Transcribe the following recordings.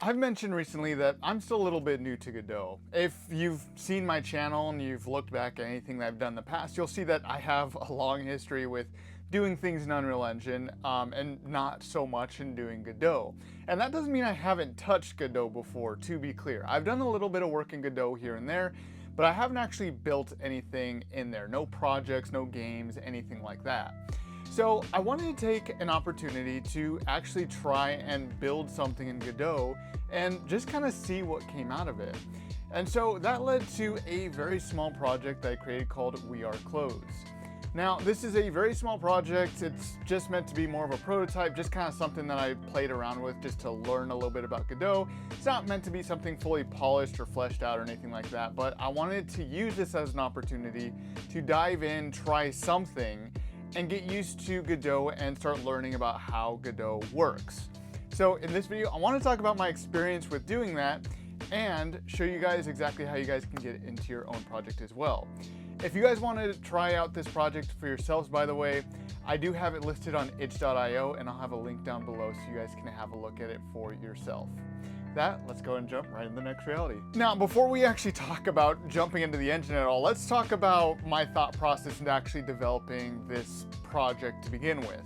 I've mentioned recently that I'm still a little bit new to Godot. If you've seen my channel and you've looked back at anything that I've done in the past, you'll see that I have a long history with doing things in Unreal Engine and not so much in doing Godot. And that doesn't mean I haven't touched Godot before, to be clear. I've done a little bit of work in Godot here and there, but I haven't actually built anything in there. No projects, no games, anything like that. So I wanted to take an opportunity to actually try and build something in Godot and just kind of see what came out of it. And so that led to a very small project that I created called We Are Closed. Now, this is a very small project. It's just meant to be more of a prototype, just kind of something that I played around with just to learn a little bit about Godot. It's not meant to be something fully polished or fleshed out or anything like that, but I wanted to use this as an opportunity to dive in, try something, and get used to Godot and start learning about how Godot works. So in this video, I want to talk about my experience with doing that and show you guys exactly how you guys can get into your own project as well. If you guys want to try out this project for yourselves, by the way, I do have it listed on itch.io and I'll have a link down below so you guys can have a look at it for yourself. Let's go and jump right into the next reality. Now, before we actually talk about jumping into the engine at all, let's talk about my thought process into actually developing this project to begin with.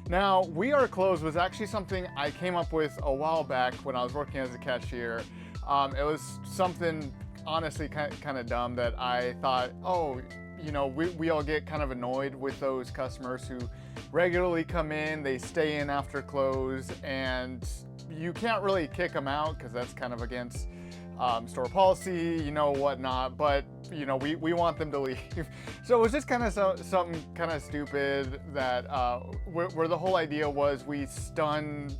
Now, We Are Closed was actually something I came up with a while back when I was working as a cashier. It was something honestly kind of dumb that I thought, oh, you know, we all get kind of annoyed with those customers who regularly come in, they stay in after close, and you can't really kick them out because that's kind of against store policy, you know, whatnot, but you know, we want them to leave. So it was just kind of something kind of stupid that where the whole idea was we stun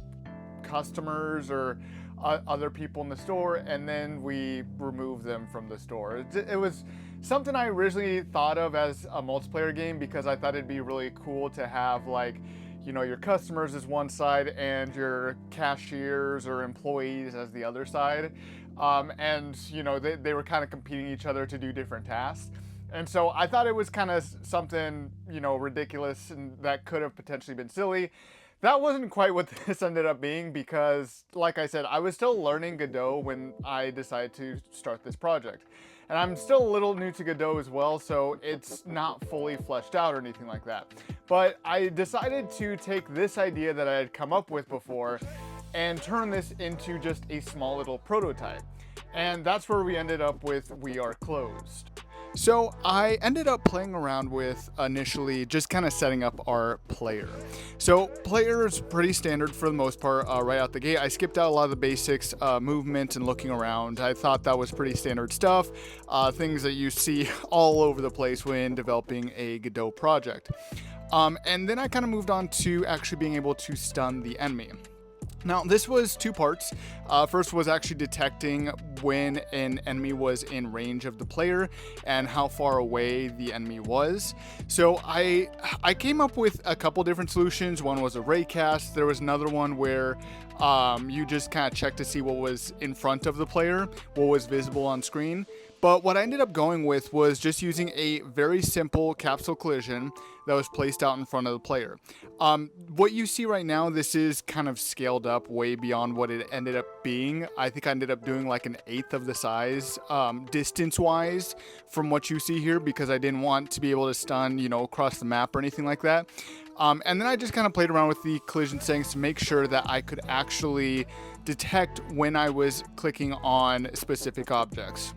customers or other people in the store and then we remove them from the store. It was something I originally thought of as a multiplayer game because I thought it'd be really cool to have, like, you know, your customers as one side and your cashiers or employees as the other side. And, you know, they were kind of competing each other to do different tasks. And so I thought it was kind of something, you know, ridiculous and that could have potentially been silly. That wasn't quite what this ended up being because, like I said, I was still learning Godot when I decided to start this project. And I'm still a little new to Godot as well, so it's not fully fleshed out or anything like that. But I decided to take this idea that I had come up with before and turn this into just a small little prototype. And that's where we ended up with We Are Closed. So I ended up playing around with initially just kind of setting up our player. So player is pretty standard for the most part right out the gate. I skipped out a lot of the basics, movement and looking around. I thought that was pretty standard stuff, things that you see all over the place when developing a Godot project. And then I kind of moved on to actually being able to stun the enemy. Now, this was two parts. First was actually detecting when an enemy was in range of the player and how far away the enemy was. So I came up with a couple different solutions. One was a raycast. There was another one where you just kind of check to see what was in front of the player, what was visible on screen. But what I ended up going with was just using a very simple capsule collision that was placed out in front of the player. What you see right now, this is kind of scaled up way beyond what it ended up being. I think I ended up doing like an eighth of the size distance-wise from what you see here because I didn't want to be able to stun, you know, across the map or anything like that. And then I just kind of played around with the collision settings to make sure that I could actually detect when I was clicking on specific objects.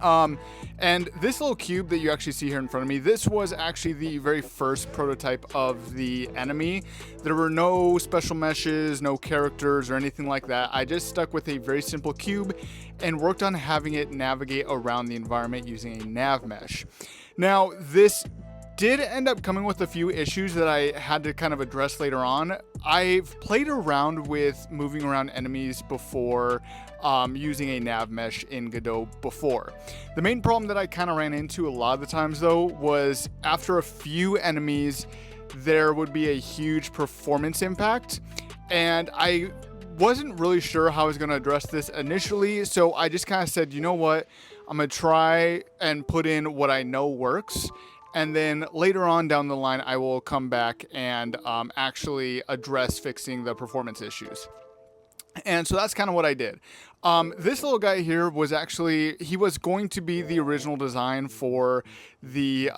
And this little cube that you actually see here in front of me, this was actually the very first prototype of the enemy. There were no special meshes, no characters or anything like that. I just stuck with a very simple cube and worked on having it navigate around the environment using a nav mesh. Now, this did end up coming with a few issues that I had to kind of address later on. I've played around with moving around enemies before using a nav mesh in Godot before. The main problem that I kind of ran into a lot of the times though was after a few enemies there would be a huge performance impact, and I wasn't really sure how I was going to address this initially, so I just kind of said, you know what, I'm going to try and put in what I know works. And then later on down the line, I will come back and actually address fixing the performance issues. And so that's kind of what I did. This little guy here was actually, he was going to be the original design for the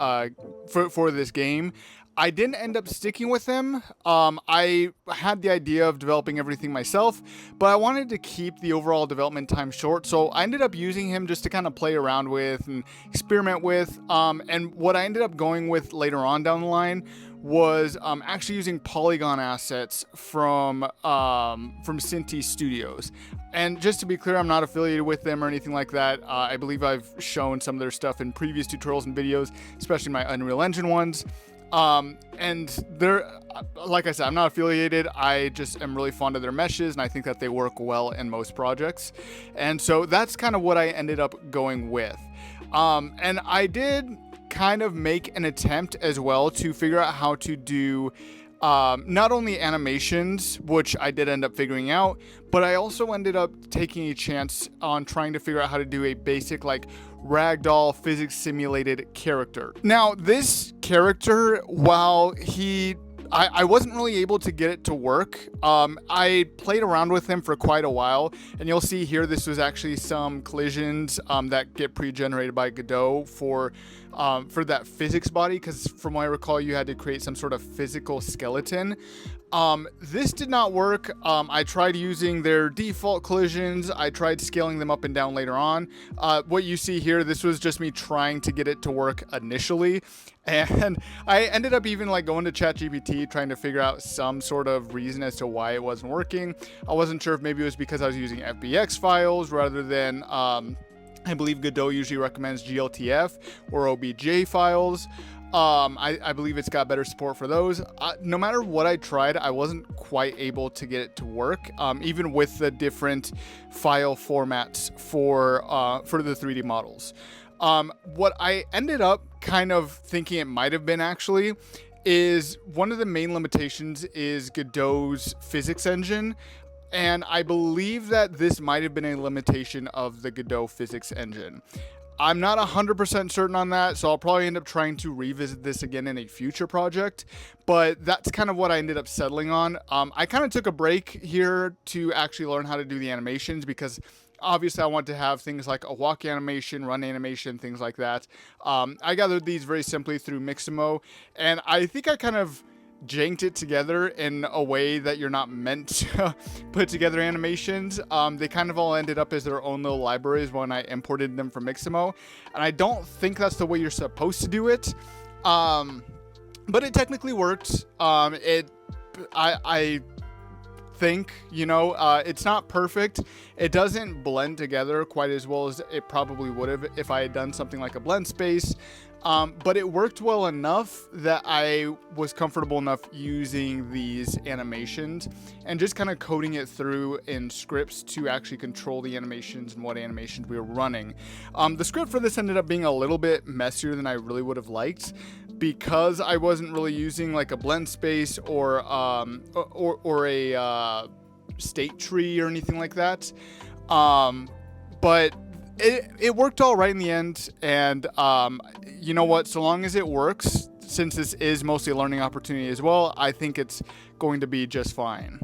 for this game. I didn't end up sticking with him. I had the idea of developing everything myself, but I wanted to keep the overall development time short, so I ended up using him just to kind of play around with and experiment with. And what I ended up going with later on down the line was actually using polygon assets from Cinti Studios. And just to be clear, I'm not affiliated with them or anything like that. I believe I've shown some of their stuff in previous tutorials and videos, especially my Unreal Engine ones. And they're, like I said, I'm not affiliated. I just am really fond of their meshes, and I think that they work well in most projects. And so that's kind of what I ended up going with. And I did kind of make an attempt as well to figure out how to do not only animations, which I did end up figuring out, but I also ended up taking a chance on trying to figure out how to do a basic like ragdoll physics simulated character. Now, this character, while I wasn't really able to get it to work. I played around with him for quite a while, and you'll see here this was actually some collisions that get pre-generated by Godot for that physics body, because from what I recall, you had to create some sort of physical skeleton. This did not work. I tried using their default collisions. I tried scaling them up and down later on. What you see here, this was just me trying to get it to work initially. And I ended up even like going to ChatGPT trying to figure out some sort of reason as to why it wasn't working. I wasn't sure if maybe it was because I was using FBX files rather than, I believe Godot usually recommends GLTF or OBJ files. I believe it's got better support for those. No matter what I tried, I wasn't quite able to get it to work, even with the different file formats for the 3D models. What I ended up kind of thinking it might have been actually is one of the main limitations is Godot's physics engine. And I believe that this might have been a limitation of the Godot physics engine. I'm not 100% certain on that, so I'll probably end up trying to revisit this again in a future project, but that's kind of what I ended up settling on. I kind of took a break here to actually learn how to do the animations, because obviously I want to have things like a walk animation, run animation, things like that. I gathered these very simply through Mixamo, and I think I kind of janked it together in a way that you're not meant to put together animations. They kind of all ended up as their own little libraries when I imported them from Mixamo, and I don't think that's the way you're supposed to do it. But it technically worked. I think, it's not perfect. It doesn't blend together quite as well as it probably would have if I had done something like a blend space. But it worked well enough that I was comfortable enough using these animations and just kind of coding it through in scripts to actually control the animations and what animations we were running. The script for this ended up being a little bit messier than I really would have liked, because I wasn't really using like a blend space or a state tree or anything like that. But it worked all right in the end, and you know what? So long as it works, since this is mostly a learning opportunity as well, I think it's going to be just fine.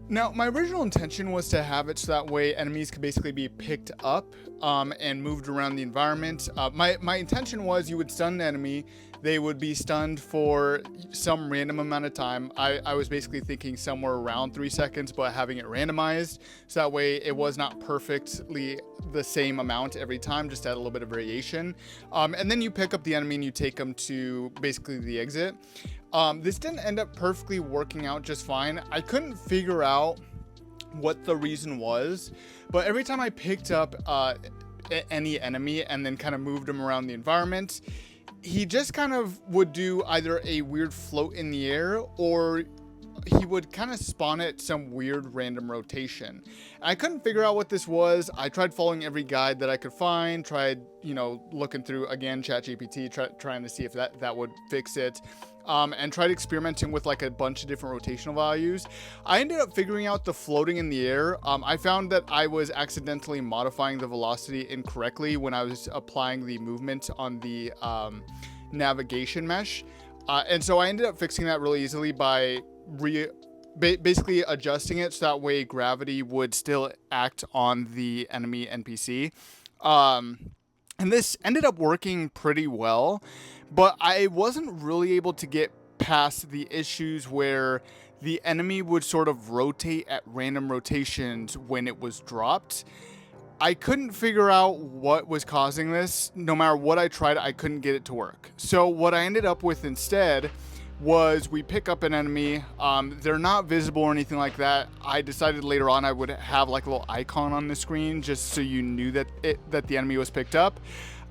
Now, my original intention was to have it so that way enemies could basically be picked up and moved around the environment. My intention was you would stun an enemy, they would be stunned for some random amount of time. I was basically thinking somewhere around 3 seconds, but having it randomized, so that way it was not perfectly the same amount every time, just add a little bit of variation. And then you pick up the enemy and you take them to basically the exit. This didn't end up perfectly working out just fine. I couldn't figure out what the reason was, but every time I picked up any enemy and then kind of moved him around the environment, he just kind of would do either a weird float in the air, or he would kind of spawn at some weird random rotation. I couldn't figure out what this was. I tried following every guide that I could find, tried, looking through, again, ChatGPT, trying to see if that would fix it. And tried experimenting with like a bunch of different rotational values. I ended up figuring out the floating in the air. I found that I was accidentally modifying the velocity incorrectly when I was applying the movement on the navigation mesh. And so I ended up fixing that really easily by basically adjusting it so that way gravity would still act on the enemy NPC. Um, and this ended up working pretty well, but I wasn't really able to get past the issues where the enemy would sort of rotate at random rotations when it was dropped. I couldn't figure out what was causing this. No matter what I tried, I couldn't get it to work. So what I ended up with instead was we pick up an enemy. They're not visible or anything like that. I decided later on I would have like a little icon on the screen just so you knew that the enemy was picked up.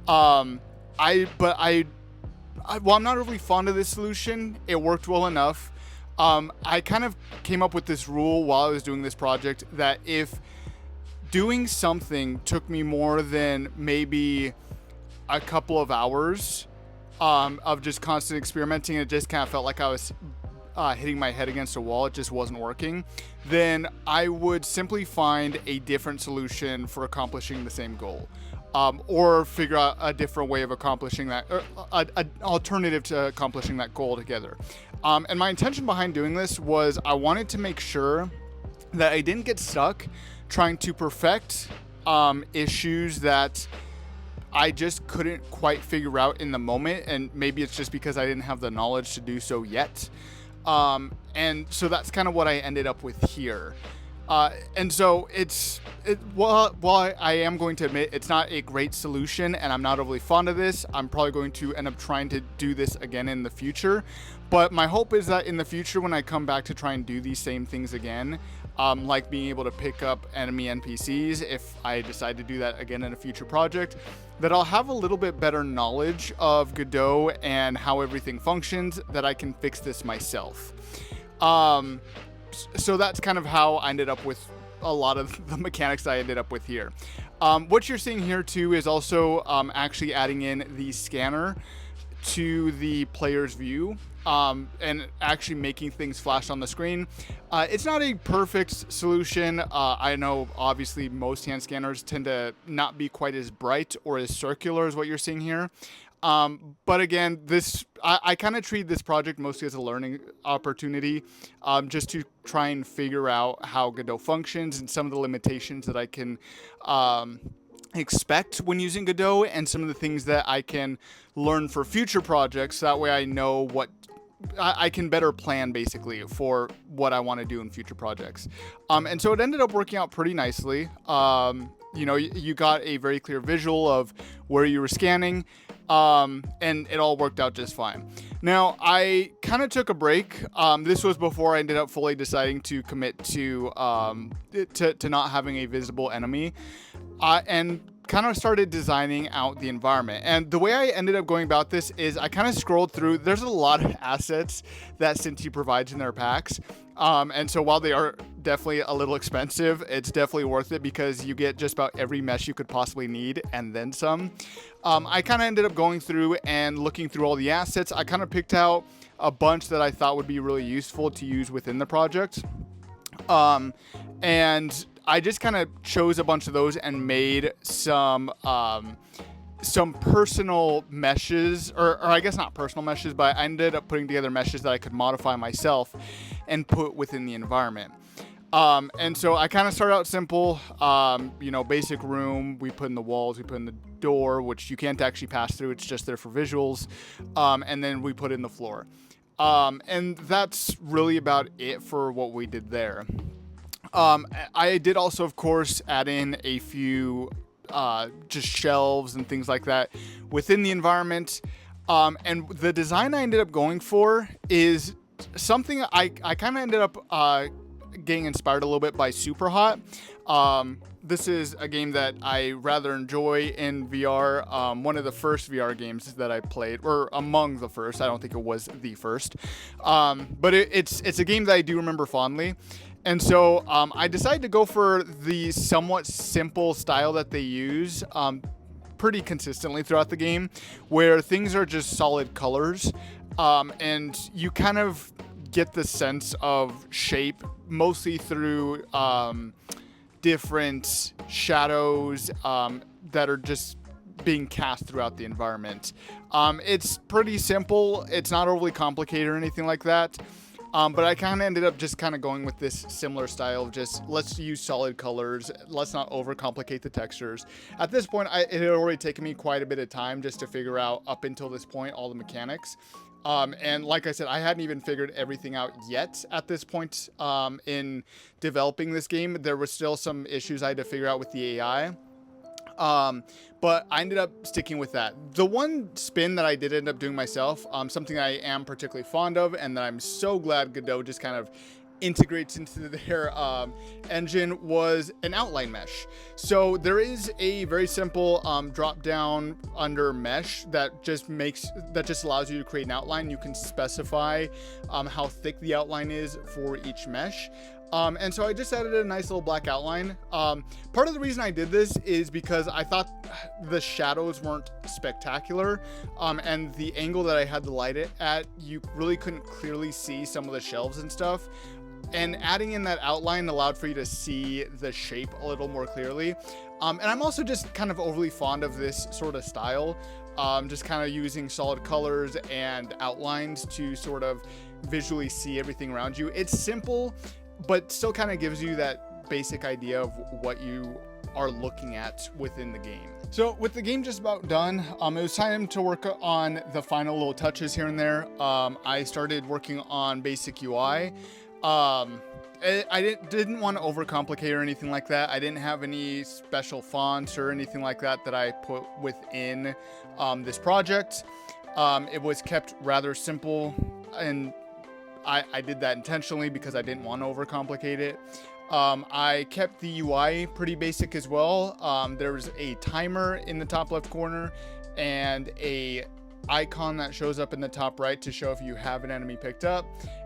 Well, I'm not really fond of this solution. It worked well enough. I kind of came up with this rule while I was doing this project that if doing something took me more than maybe a couple of hours of just constant experimenting, it just kind of felt like I was hitting my head against a wall, it just wasn't working, then I would simply find a different solution for accomplishing the same goal. Or figure out a different way of accomplishing that, or an alternative to accomplishing that goal together. And my intention behind doing this was I wanted to make sure that I didn't get stuck trying to perfect issues that I just couldn't quite figure out in the moment, and maybe it's just because I didn't have the knowledge to do so yet. And so that's kind of what I ended up with here. And so while I am going to admit it's not a great solution and I'm not overly fond of this, I'm probably going to end up trying to do this again in the future. But my hope is that in the future, when I come back to try and do these same things again, like being able to pick up enemy NPCs, if I decide to do that again in a future project, that I'll have a little bit better knowledge of Godot and how everything functions, that I can fix this myself. So that's kind of how I ended up with a lot of the mechanics I ended up with here. What you're seeing here too is also actually adding in the scanner to the player's view, and actually making things flash on the screen. It's not a perfect solution. I know obviously most hand scanners tend to not be quite as bright or as circular as what you're seeing here. But again, I kind of treat this project mostly as a learning opportunity, just to try and figure out how Godot functions and some of the limitations that I can expect when using Godot, and some of the things that I can learn for future projects. That way I know what I can better plan basically for what I want to do in future projects. And so it ended up working out pretty nicely. You got a very clear visual of where you were scanning. And it all worked out just fine. Now, I kind of took a break. This was before I ended up fully deciding to commit to not having a visible enemy, and kind of started designing out the environment. And the way I ended up going about this is I kind of scrolled through. There's a lot of assets that Cinti provides in their packs. And so while they are definitely a little expensive, it's definitely worth it because you get just about every mesh you could possibly need and then some. I kind of ended up going through and looking through all the assets. I kind of picked out a bunch that I thought would be really useful to use within the project. And I just kind of chose a bunch of those and made some personal meshes, or I guess not personal meshes, but I ended up putting together meshes that I could modify myself and put within the environment. And so I kind of started out simple, basic room. We put in the walls, we put in the door, which you can't actually pass through. It's just there for visuals. And then we put in the floor. And that's really about it for what we did there. I did also, of course, add in a few just shelves and things like that within the environment. And the design I ended up going for is something I kind of ended up getting inspired a little bit by Superhot. This is a game that I rather enjoy in VR. One of the first VR games that I played, or among the first. I don't think it was the first. But it's a game that I do remember fondly. And so I decided to go for the somewhat simple style that they use pretty consistently throughout the game, where things are just solid colors, and you kind of get the sense of shape mostly through different shadows that are just being cast throughout the environment. It's pretty simple. It's not overly complicated or anything like that. But I kind of ended up just kind of going with this similar style of just let's use solid colors, let's not overcomplicate the textures. At this point, it had already taken me quite a bit of time just to figure out up until this point all the mechanics. And like I said, I hadn't even figured everything out yet at this point in developing this game. There were still some issues I had to figure out with the AI. But I ended up sticking with that. The one spin that I did end up doing myself, something I am particularly fond of, and that I'm so glad Godot just kind of integrates into their engine, was an outline mesh. So there is a very simple drop down under mesh that just allows you to create an outline. You can specify how thick the outline is for each mesh. And so I just added a nice little black outline. Part of the reason I did this is because I thought the shadows weren't spectacular. And the angle that I had the light at, you really couldn't clearly see some of the shelves and stuff. And adding in that outline allowed for you to see the shape a little more clearly. And I'm also just kind of overly fond of this sort of style. Just kind of using solid colors and outlines to sort of visually see everything around you. It's simple, but still kind of gives you that basic idea of what you are looking at within the game. So with the game just about done, it was time to work on the final little touches here and there. I started working on basic UI. I didn't want to overcomplicate or anything like that. I didn't have any special fonts or anything like that I put within this project. It was kept rather simple, and I did that intentionally because I didn't want to overcomplicate it. I kept the UI pretty basic as well. There's a timer in the top left corner and a icon that shows up in the top right to show if you have an enemy picked up.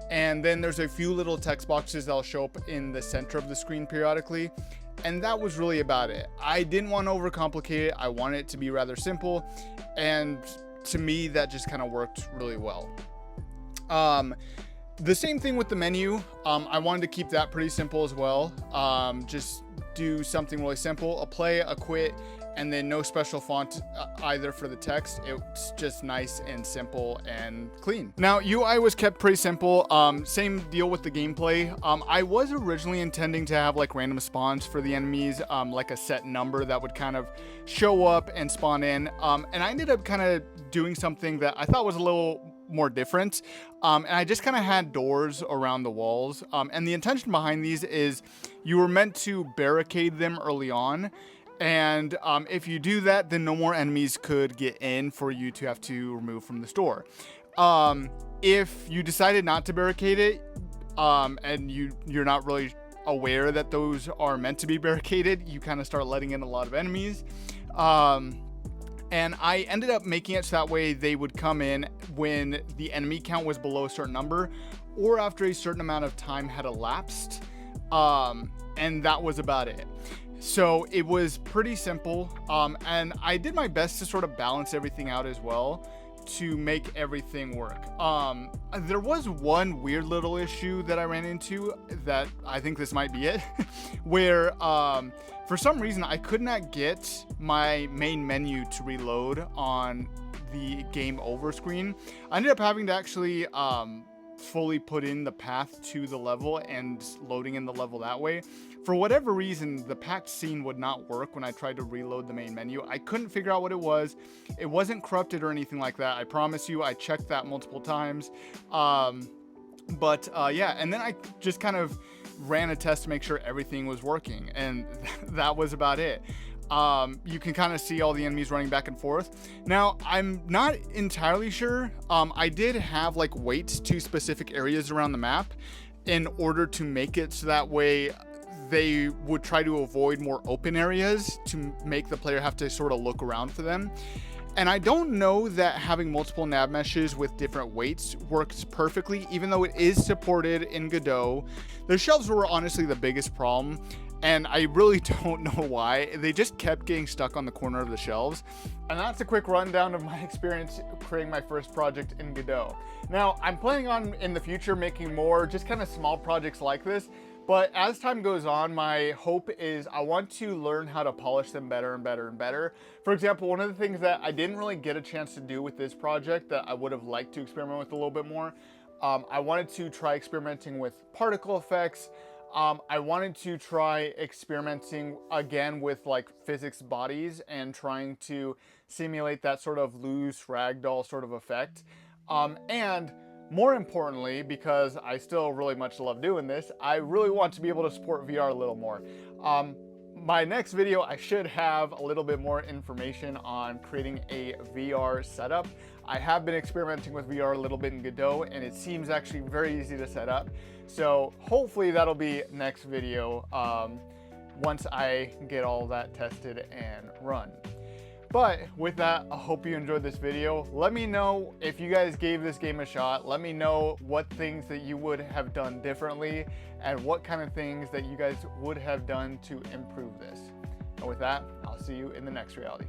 And then there's a few little text boxes that'll show up in the center of the screen periodically. And that was really about it. I didn't want to overcomplicate it. I wanted it to be rather simple. And to me, that just kind of worked really well. The same thing with the menu. I wanted to keep that pretty simple as well. Just do something really simple, a play, a quit, and then no special font either for the text. It's just nice and simple and clean. Now, UI was kept pretty simple. Same deal with the gameplay. I was originally intending to have like random spawns for the enemies, like a set number that would kind of show up and spawn in. And I ended up kind of doing something that I thought was a little more different. And I just kind of had doors around the walls. And the intention behind these is you were meant to barricade them early on. And if you do that, then no more enemies could get in for you to have to remove from the store. If you decided not to barricade it, and you're not really aware that those are meant to be barricaded, you kind of start letting in a lot of enemies. And I ended up making it so that way they would come in when the enemy count was below a certain number or after a certain amount of time had elapsed. And that was about it. So it was pretty simple. And I did my best to sort of balance everything out as well to make everything work. There was one weird little issue that I ran into that I think this might be it, where for some reason I could not get my main menu to reload on the game over screen. I ended up having to actually fully put in the path to the level and loading in the level that way. For whatever reason, the packed scene would not work when I tried to reload the main menu. I couldn't figure out what it was. It wasn't corrupted or anything like that. I promise you, I checked that multiple times. Yeah, and then I just kind of ran a test to make sure everything was working, and that was about it. You can kind of see all the enemies running back and forth. Now, I'm not entirely sure. I did have like weights to specific areas around the map in order to make it so that way they would try to avoid more open areas to make the player have to sort of look around for them. And I don't know that having multiple nav meshes with different weights works perfectly, even though it is supported in Godot. The shelves were honestly the biggest problem, and I really don't know why. They just kept getting stuck on the corner of the shelves. And that's a quick rundown of my experience creating my first project in Godot. Now, I'm planning on in the future making more just kind of small projects like this. But as time goes on, my hope is I want to learn how to polish them better and better and better. For example, one of the things that I didn't really get a chance to do with this project that I would have liked to experiment with a little bit more I wanted to try experimenting with particle effects. I wanted to try experimenting again with like physics bodies and trying to simulate that sort of loose ragdoll sort of effect. And more importantly, because I still really much love doing this, I really want to be able to support VR a little more. My next video, I should have a little bit more information on creating a VR setup. I have been experimenting with VR a little bit in Godot, and it seems actually very easy to set up. So hopefully that'll be next video once I get all that tested and run. But with that, I hope you enjoyed this video. Let me know if you guys gave this game a shot. Let me know what things that you would have done differently and what kind of things that you guys would have done to improve this. And with that, I'll see you in the next reality.